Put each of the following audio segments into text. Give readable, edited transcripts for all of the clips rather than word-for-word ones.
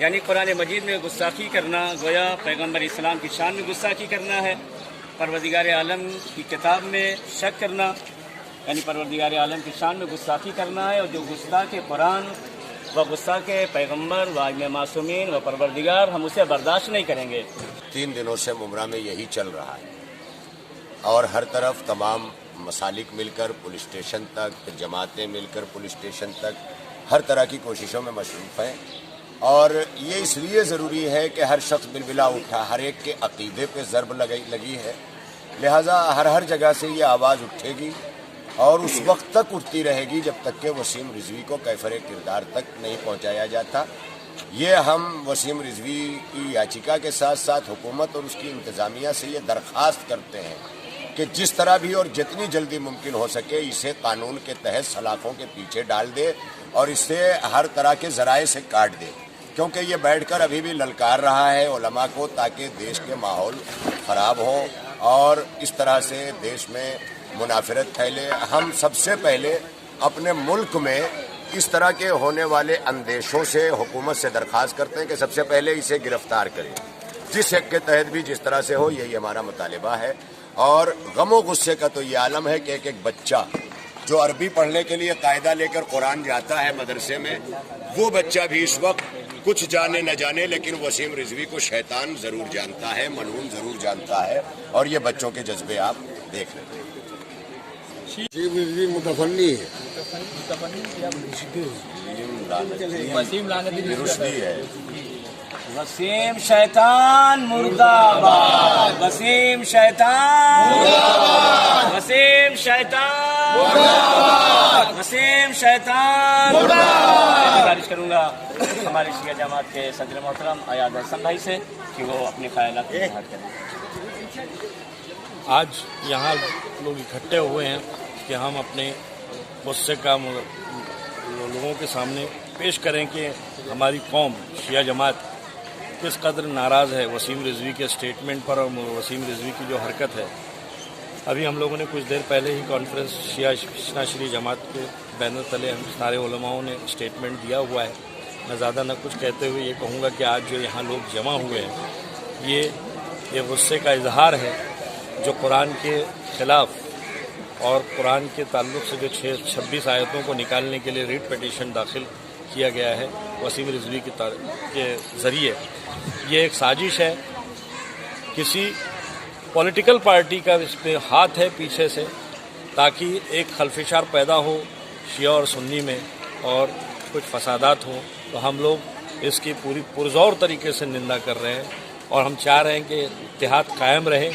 یعنی قرآن مجید میں گستاخی کرنا گویا پیغمبر اسلام کی شان میں گستاخی کرنا ہے، پروردگار عالم کی کتاب میں شک کرنا یعنی پروردگار عالم کی شان میں گستاخی کرنا ہے، اور جو گستاخ قرآن و گستاخ پیغمبر و ائمہ معصومین و پروردگار ہم اسے برداشت نہیں کریں گے۔ 3 دنوں سے ممرا میں یہی چل رہا ہے اور ہر طرف تمام مسالک مل کر پولیس اسٹیشن تک، جماعتیں مل کر پولیس اسٹیشن تک ہر طرح کی کوششوں میں مصروف ہیں، اور یہ اس لیے ضروری ہے کہ ہر شخص بلبلا اٹھا، ہر ایک کے عقیدے پہ ضرب لگی ہے، لہٰذا ہر جگہ سے یہ آواز اٹھے گی اور اس وقت تک اٹھتی رہے گی جب تک کہ وسیم رضوی کو کیفر کردار تک نہیں پہنچایا جاتا۔ یہ ہم وسیم رضوی کی یاچیکا کے ساتھ ساتھ حکومت اور اس کی انتظامیہ سے یہ درخواست کرتے ہیں کہ جس طرح بھی اور جتنی جلدی ممکن ہو سکے اسے قانون کے تحت سلاخوں کے پیچھے ڈال دے اور اسے ہر طرح کے ذرائع سے کاٹ دے، کیونکہ یہ بیٹھ کر ابھی بھی للکار رہا ہے علماء کو تاکہ دیش کے ماحول خراب ہو اور اس طرح سے دیش میں منافرت پھیلے۔ ہم سب سے پہلے اپنے ملک میں اس طرح کے ہونے والے اندیشوں سے حکومت سے درخواست کرتے ہیں کہ سب سے پہلے اسے گرفتار کرے، جس ایکٹ کے تحت بھی جس طرح سے ہو، یہی ہمارا مطالبہ ہے۔ اور غم و غصے کا تو یہ عالم ہے کہ ایک بچہ جو عربی پڑھنے کے لیے قاعدہ لے کر قرآن جاتا ہے مدرسے میں، وہ بچہ بھی اس وقت کچھ جانے نہ جانے لیکن وسیم رضوی کو شیطان ضرور جانتا ہے، ملعون ضرور جانتا ہے، اور یہ بچوں کے جذبے آپ دیکھ لیں۔ وسیم رضوی متفنی ہے، رشدی ہے، وسیم شیطان مردہ آباد، وسیم شیطان مردہ آباد، وسیم شیطان مردہ آباد، وسیم شیطان مردہ آباد۔ گزارش کروں گا ہمارے شیعہ جماعت کے صدر محترم ایاز احسن بھائی سے کہ وہ اپنے خیالات کو اظہار کریں۔ آج یہاں لوگ اکٹھے ہوئے ہیں کہ ہم اپنے غصے کا لوگوں کے سامنے پیش کریں کہ ہماری قوم شیعہ جماعت کس قدر ناراض ہے وسیم رضوی کے اسٹیٹمنٹ پر اور وسیم رضوی کی جو حرکت ہے۔ ابھی ہم لوگوں نے کچھ دیر پہلے ہی کانفرنس شیعہ شری جماعت کے بینر تلے ہم سارے علماؤں نے اسٹیٹمنٹ دیا ہوا ہے۔ میں زیادہ نہ کچھ کہتے ہوئے یہ کہوں گا کہ آج جو یہاں لوگ جمع ہوئے ہیں یہ غصے کا اظہار ہے جو قرآن کے خلاف اور قرآن کے تعلق سے جو 26 آیتوں کو نکالنے کے لیے ریٹ پٹیشن داخل کیا گیا ہے وسیم رضوی کے ذریعے، یہ ایک سازش ہے، کسی پولیٹیکل پارٹی کا اس پہ ہاتھ ہے پیچھے سے تاکہ ایک خلفشار پیدا ہو شیعہ اور سنی میں اور کچھ فسادات ہوں، تو ہم لوگ اس کی پوری پرزور طریقے سے نندا کر رہے ہیں اور ہم چاہ رہے ہیں کہ اتحاد قائم رہے۔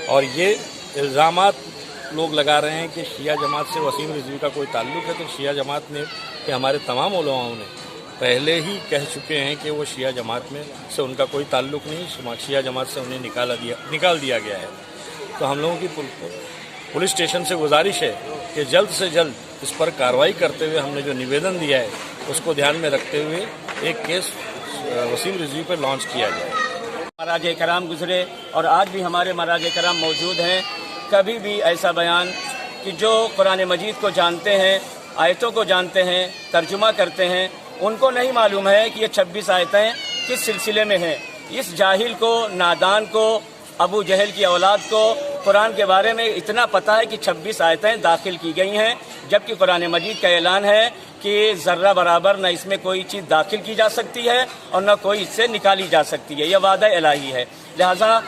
اور یہ الزامات لوگ لگا رہے ہیں کہ شیعہ جماعت سے وسیم رضوی کا کوئی تعلق ہے، تو شیعہ جماعت نے کہ ہمارے تمام علماؤں نے پہلے ہی کہہ چکے ہیں کہ وہ شیعہ جماعت میں سے ان کا کوئی تعلق نہیں، شیعہ جماعت سے انہیں نکال دیا گیا ہے۔ تو ہم لوگوں کی پولیس اسٹیشن سے گزارش ہے کہ جلد سے جلد اس پر کارروائی کرتے ہوئے ہم نے جو نویدن دیا ہے اس کو دھیان میں رکھتے ہوئے ایک کیس وسیم رضوی پر لانچ کیا جائے۔ مراجع کرام گزرے اور آج بھی ہمارے مراجع کرام موجود ہیں، کبھی بھی ایسا بیان کہ جو قرآن مجید کو جانتے ہیں، آیتوں کو جانتے ہیں، ترجمہ کرتے ہیں، ان کو نہیں معلوم ہے کہ یہ 26 آیتیں کس سلسلے میں ہیں۔ اس جاہل کو، نادان کو، ابو جہل کی اولاد کو قرآن کے بارے میں اتنا پتہ ہے کہ 26 آیتیں داخل کی گئی ہیں، جبکہ قرآن مجید کا اعلان ہے کہ ذرہ برابر نہ اس میں کوئی چیز داخل کی جا سکتی ہے اور نہ کوئی اس سے نکالی جا سکتی ہے، یہ وعدہ الہی ہے۔ لہٰذا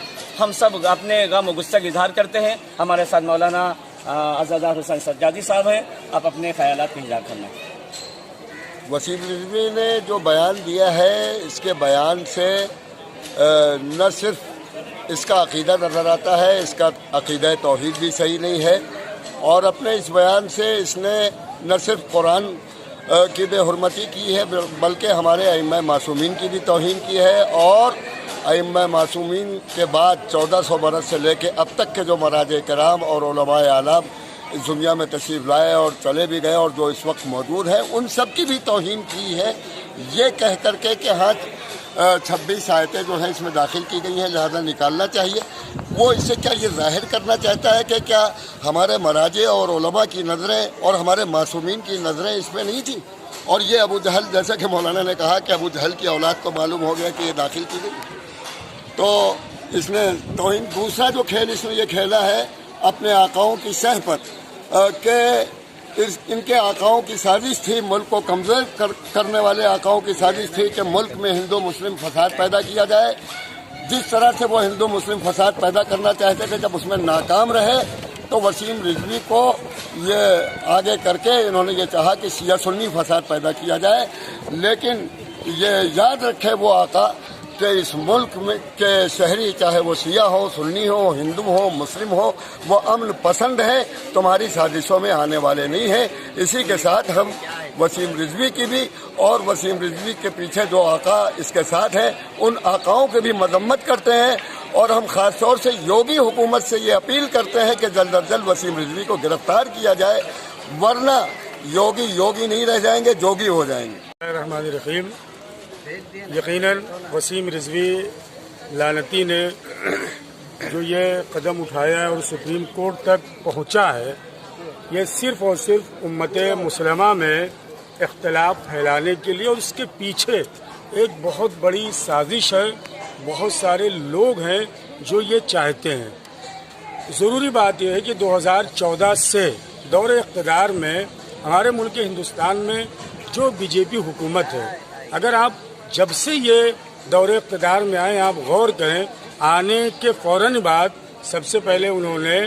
ہم سب اپنے غم و غصے کا اظہار کرتے ہیں۔ ہمارے ساتھ مولانا عزادار حسین سجادی صاحب ہیں، آپ اپنے خیالات کا اظہار کرنا۔ وسیم رضوی نے جو بیان دیا ہے اس کے بیان سے نہ صرف اس کا عقیدہ نظر آتا ہے، اس کا عقیدہ توحید بھی صحیح نہیں ہے، اور اپنے اس بیان سے اس نے نہ صرف قرآن کی بے حرمتی کی ہے بلکہ ہمارے ائمہ معصومین کی بھی توہین کی ہے، اور ائمہ معصومین کے بعد 1400 برس سے لے کے اب تک کے جو مراجع کرام اور علماء اعلام اس دنیا میں تشریف لائے اور چلے بھی گئے اور جو اس وقت موجود ہیں ان سب کی بھی توہین کی ہے، یہ کہہ کر کے کہ ہاں 26 آیتیں جو ہیں اس میں داخل کی گئی ہیں لہذا نکالنا چاہیے۔ وہ اس سے کیا یہ ظاہر کرنا چاہتا ہے کہ کیا ہمارے مراجع اور علماء کی نظریں اور ہمارے معصومین کی نظریں اس میں نہیں تھیں؟ اور یہ ابو جہل، جیسا کہ مولانا نے کہا کہ ابو جہل کی اولاد کو معلوم ہو گیا کہ یہ داخل کی گئی، تو اس نے توہین۔ دوسرا جو کھیل اس نے یہ کھیلا ہے اپنے آقاؤں کی سہ پر کہ ان کے آقاؤں کی سازش تھی، ملک کو کمزور کرنے والے آقاؤں کی سازش تھی کہ ملک میں ہندو مسلم فساد پیدا کیا جائے۔ جس طرح سے وہ ہندو مسلم فساد پیدا کرنا چاہتے تھے، جب اس میں ناکام رہے تو وسیم رضوی کو یہ آگے کر کے انہوں نے یہ چاہا کہ شیعہ سنی فساد پیدا کیا جائے۔ لیکن یہ یاد رکھے وہ آقا کہ اس ملک میں کے شہری، چاہے وہ شیعہ ہو، سنی ہو، ہندو ہو، مسلم ہو، وہ امن پسند ہے، تمہاری سازشوں میں آنے والے نہیں ہیں۔ اسی کے ساتھ ہم وسیم رضوی کی بھی اور وسیم رضوی کے پیچھے جو آقا اس کے ساتھ ہیں ان آقاؤں کی بھی مذمت کرتے ہیں، اور ہم خاص طور سے یوگی حکومت سے یہ اپیل کرتے ہیں کہ جلد از جلد وسیم رضوی کو گرفتار کیا جائے، ورنہ یوگی نہیں رہ جائیں گے، جوگی ہو جائیں گے۔ الرحمن الرحیم۔ یقیناً وسیم رضوی لعنتی نے جو یہ قدم اٹھایا ہے اور سپریم کورٹ تک پہنچا ہے، یہ صرف اور صرف امت مسلمہ میں اختلاف پھیلانے کے لیے، اور اس کے پیچھے ایک بہت بڑی سازش ہے۔ بہت سارے لوگ ہیں جو یہ چاہتے ہیں۔ ضروری بات یہ ہے کہ 2014 سے دور اقتدار میں ہمارے ملک ہندوستان میں جو بی جے پی حکومت ہے، اگر آپ جب سے یہ دور اقتدار میں آئے آپ غور کریں، آنے کے فوراً بعد سب سے پہلے انہوں نے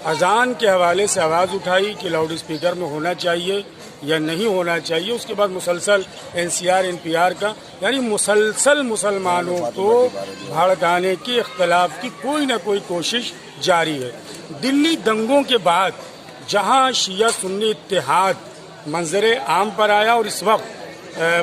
اذان کے حوالے سے آواز اٹھائی کہ لاؤڈ اسپیکر میں ہونا چاہیے یا نہیں ہونا چاہیے۔ اس کے بعد مسلسل NCR NPR کا، یعنی مسلسل مسلمانوں کو بھڑکانے کی، اختلاف کی کوئی نہ کوئی کوشش جاری ہے۔ دلی دنگوں کے بعد جہاں شیعہ سنی اتحاد منظر عام پر آیا، اور اس وقت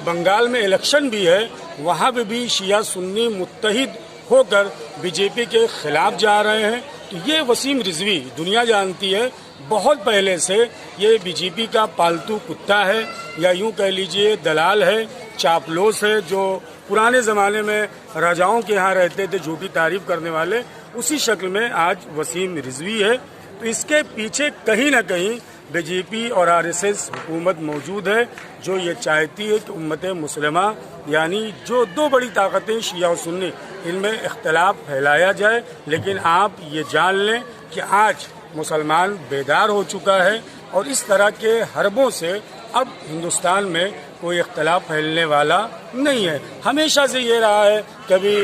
بنگال میں الیکشن بھی ہے، وہاں پہ بھی شیعہ سنی متحد ہو کر بی جے پی کے خلاف جا رہے ہیں۔ تو یہ وسیم رضوی دنیا جانتی ہے بہت پہلے سے یہ بی جے پی کا پالتو کتا ہے، یا یوں کہہ لیجئے دلال ہے، چاپلوس ہے، جو پرانے زمانے میں راجاؤں کے ہاں رہتے تھے جھوٹی تعریف کرنے والے، اسی شکل میں آج وسیم رضوی ہے۔ تو اس کے پیچھے کہیں نہ کہیں بی جے پی اور RSS حکومت موجود ہے، جو یہ چاہتی ہے کہ امت مسلمہ، یعنی جو دو بڑی طاقتیں شیعہ و سنی، ان میں اختلاف پھیلایا جائے۔ لیکن آپ یہ جان لیں کہ آج مسلمان بیدار ہو چکا ہے، اور اس طرح کے حربوں سے اب ہندوستان میں کوئی اختلاف پھیلنے والا نہیں ہے۔ ہمیشہ سے یہ رہا ہے، کبھی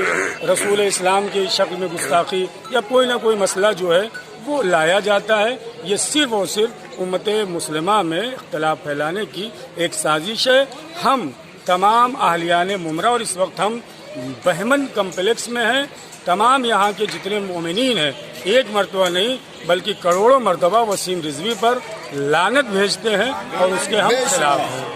رسول اسلام کی شکل میں گستاخی یا کوئی نہ کوئی مسئلہ جو ہے وہ لایا جاتا ہے۔ یہ صرف اور صرف امت مسلمہ میں اختلاف پھیلانے کی ایک سازش ہے۔ ہم تمام اہلیان ممرہ، اور اس وقت ہم بہمن کمپلیکس میں ہیں، تمام یہاں کے جتنے مومنین ہیں ایک مرتبہ نہیں بلکہ کروڑوں مرتبہ وسیم رضوی پر لعنت بھیجتے ہیں اور اس کے ہم خلاف ہیں۔